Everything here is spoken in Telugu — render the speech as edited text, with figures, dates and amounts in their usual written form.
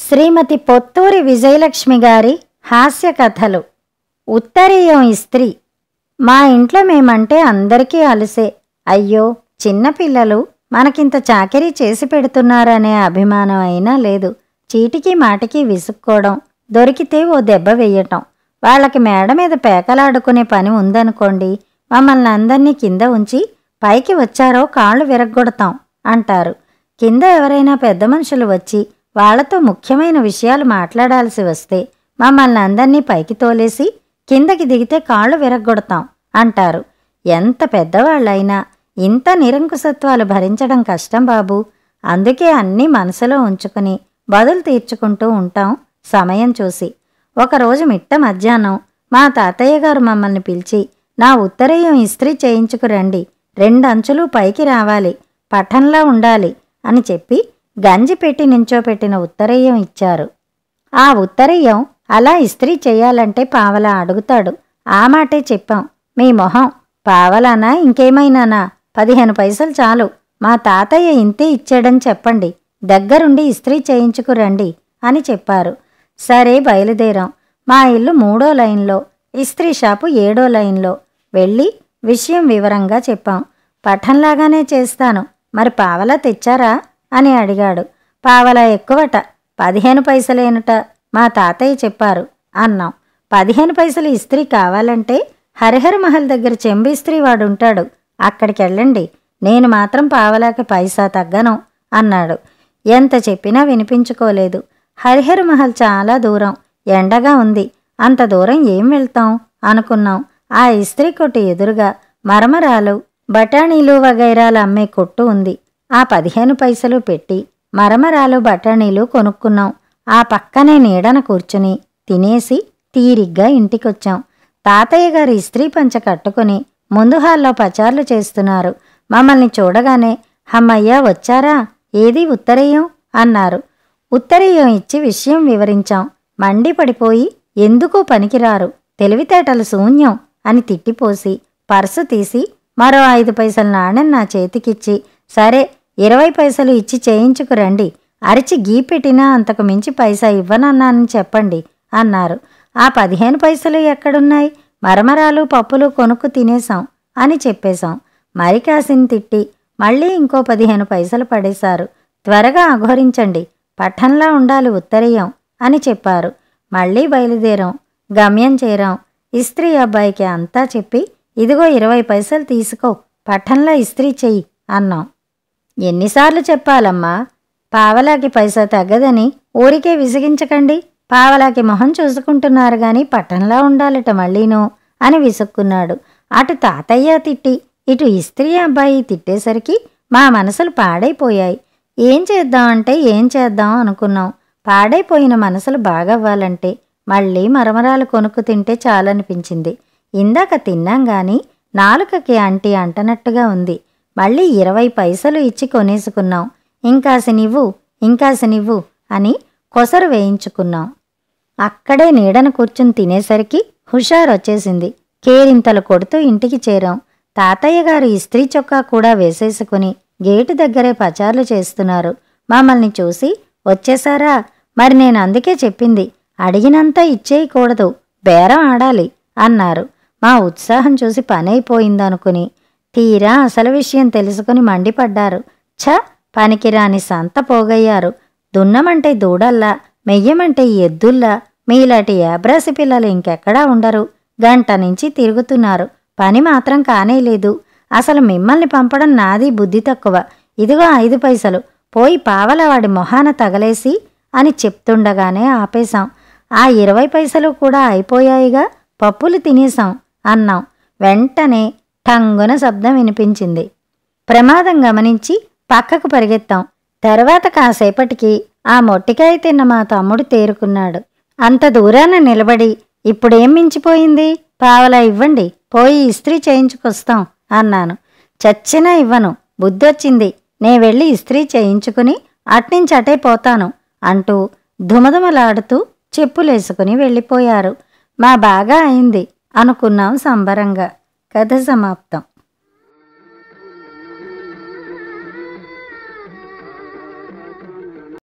శ్రీమతి పొత్తూరి విజయలక్ష్మి గారి హాస్య కథలు. ఉత్తరీయం ఇస్త్రీ. మా ఇంట్లో మేమంటే అందరికీ అలుసే. అయ్యో, చిన్నపిల్లలు మనకింత చాకిరీ చేసి పెడుతున్నారనే అభిమానం అయినా లేదు. చీటికి మాటికి విసుక్కోవడం, దొరికితే ఓ దెబ్బ వెయ్యటం. వాళ్ళకి మేడ మీద పేకలాడుకునే పని ఉందనుకోండి, మమ్మల్ని అందర్నీ కింద ఉంచి పైకి వచ్చారో కాళ్ళు విరగ్గొడతాం అంటారు. కింద ఎవరైనా పెద్ద మనుషులు వచ్చి వాళ్లతో ముఖ్యమైన విషయాలు మాట్లాడాల్సి వస్తే మమ్మల్ని అందర్నీ పైకి తోలేసి కిందకి దిగితే కాళ్ళు విరగ్గొడతాం అంటారు. ఎంత పెద్దవాళ్ళైనా ఇంత నిరంకుశత్వాలు భరించడం కష్టం బాబూ. అందుకే అన్నీ మనసులో ఉంచుకుని బదులు తీర్చుకుంటూ ఉంటాం సమయం చూసి. ఒకరోజు మిట్ట మధ్యాహ్నం మా తాతయ్య గారు మమ్మల్ని పిలిచి, నా ఉత్తరీయం ఇస్త్రీ చేయించుకురండి, 2 అంచులు పైకి రావాలి, పఠంలా ఉండాలి అని చెప్పి గంజి పెట్టి నించోపెట్టిన ఉత్తరీయం ఇచ్చారు. ఆ ఉత్తరీయం అలా ఇస్త్రీ చెయ్యాలంటే పావలా అడుగుతాడు. ఆ మాటే చెప్పాం. మీ మొహం, పావలానా ఇంకేమైనానా? 15 పైసలు చాలు. మా తాతయ్య ఇంతే ఇచ్చాడని చెప్పండి, దగ్గరుండి ఇస్త్రీ చేయించుకురండి అని చెప్పారు. సరే, బయలుదేరాం. మా ఇల్లు 3వ లైన్లో, ఇస్త్రీ షాపు 7వ లైన్లో. వెళ్ళి విషయం వివరంగా చెప్పాం. పఠంలాగానే చేస్తాను, మరి పావలా తెచ్చారా అని అడిగాడు. పావలా ఎక్కువట, 15 పైసలేనుట మా తాతయ్య చెప్పారు అన్నాం. 15 పైసలు ఇస్త్రీ కావాలంటే హరిహర మహల్ దగ్గర చెంబు ఇస్త్రీ వాడుంటాడు, అక్కడికెళ్ళండి, నేను మాత్రం పావలాకి పైసా తగ్గను అన్నాడు. ఎంత చెప్పినా వినిపించుకోలేదు. హరిహర మహల్ చాలా దూరం, ఎండగా ఉంది, అంత దూరం ఏం వెళ్తాం అనుకున్నాం. ఆ ఇస్త్రీ కొట్టు ఎదురుగా మరమరాలు, బఠానీలు వగైరాలు అమ్మే కొట్టు ఉంది. ఆ 15 పైసలు పెట్టి మరమరాలు బఠానీలు కొనుక్కున్నాం. ఆ పక్కనే నీడన కూర్చుని తినేసి తీరిగ్గా ఇంటికొచ్చాం. తాతయ్య గారు ఇస్త్రీ పంచ కట్టుకుని ముందు హాల్లో పచార్లు చేస్తున్నారు. మమ్మల్ని చూడగానే, హమ్మయ్యా వచ్చారా, ఏది ఉత్తరీయం అన్నారు. ఉత్తరీయం ఇచ్చి విషయం వివరించాం. మండిపడిపోయి, ఎందుకూ పనికిరారు, తెలివితేటలు శూన్యం అని తిట్టిపోసి పర్సు తీసి మరో 5 పైసల నాణెం నా చేతికిచ్చి, సరే 20 పైసలు ఇచ్చి చేయించుకురండి, అరిచి గీ పెట్టినా అంతకు మించి పైసా ఇవ్వనన్నానని చెప్పండి అన్నారు. ఆ 15 పైసలు ఎక్కడున్నాయి, మరమరాలు పప్పులు కొనుక్కు తినేశాం అని చెప్పేశాం. మరి కాసిని తిట్టి మళ్ళీ ఇంకో 15 పైసలు పడేశారు. త్వరగా అఘోరించండి, పఠంలా ఉండాలి ఉత్తరీయం అని చెప్పారు. మళ్ళీ బయలుదేరాం. గమ్యం చేరాం. ఇస్త్రీ అబ్బాయికి అంతా చెప్పి, ఇదిగో 20 పైసలు తీసుకో, పఠంలా ఇస్త్రీ చెయ్యి అన్నాం. ఎన్నిసార్లు చెప్పాలమ్మా, పావలాకి పైసా తగ్గదని ఊరికే విసిగించకండి, పావలాకి మొహం చూసుకుంటున్నారు గాని పట్టణంలా ఉండాలట మళ్ళీనూ అని విసుక్కున్నాడు. అటు తాతయ్య తిట్టి ఇటు ఇస్త్రీ అబ్బాయి తిట్టేసరికి మా మనసులు పాడైపోయాయి. ఏం చేద్దామంటే ఏం చేద్దాం అనుకున్నాం. పాడైపోయిన మనసులు బాగవ్వాలంటే మళ్ళీ మరమరాలు కొనుక్కు తింటే చాలనిపించింది. ఇందాక తిన్నాం గాని నాలుకకి అంటి అంటనట్టుగా ఉంది. మళ్ళీ 20 పైసలు ఇచ్చి కొనేసుకున్నాం. ఇంకాసినివ్వు అని కొసరు వేయించుకున్నాం. అక్కడే నీడన కూర్చుని తినేసరికి హుషారొచ్చేసింది. కేరింతలు కొడుతూ ఇంటికి చేరాం. తాతయ్య గారు ఇస్త్రీ చొక్కా కూడా వేసేసుకుని గేటు దగ్గరే పచార్లు చేస్తున్నారు. మమ్మల్ని చూసి, వచ్చేశారా, మరి నేను అందుకే చెప్పింది, అడిగినంతా ఇచ్చేయకూడదు, బేరం ఆడాలి అన్నారు. మా ఉత్సాహం చూసి పనైపోయిందనుకుని తీరా అసలు విషయం తెలుసుకుని మండిపడ్డారు. ఛ, పనికిరాని సంత పోగయ్యారు. దున్నమంటే దూడల్లా, మెయ్యమంటే ఎద్దుల్లా మీలాంటి యాబ్రాసి పిల్లలు ఇంకెక్కడా ఉండరు. గంట నుంచి తిరుగుతున్నారు, పని మాత్రం కానేలేదు. అసలు మిమ్మల్ని పంపడం నాది బుద్ధి తక్కువ. ఇదిగో 5 పైసలు, పోయి పావలవాడి మొహాన తగలేసి అని చెప్తుండగానే ఆపేశాం. ఆ 20 పైసలు కూడా అయిపోయాయిగా, పప్పులు తినేశాం అన్నాం. వెంటనే ఠంగున శబ్దం వినిపించింది. ప్రమాదం గమనించి పక్కకు పరిగెత్తాం. తర్వాత కాసేపటికి ఆ మొట్టికాయ తిన్న మా తమ్ముడు తేరుకున్నాడు. అంత దూరాన నిలబడి, ఇప్పుడేం మించిపోయింది, పావలా ఇవ్వండి, పోయి ఇస్త్రీ చేయించుకొస్తాం అన్నాను. చచ్చినా ఇవ్వను, బుద్ధొచ్చింది, నే వెళ్ళి ఇస్త్రీ చేయించుకుని అట్నుంచటే పోతాను అంటూ ధుమధుమలాడుతూ చెప్పులేసుకుని వెళ్ళిపోయారు. మా బాగా అయింది అనుకున్నాం సంబరంగా. కథ సమాప్తం.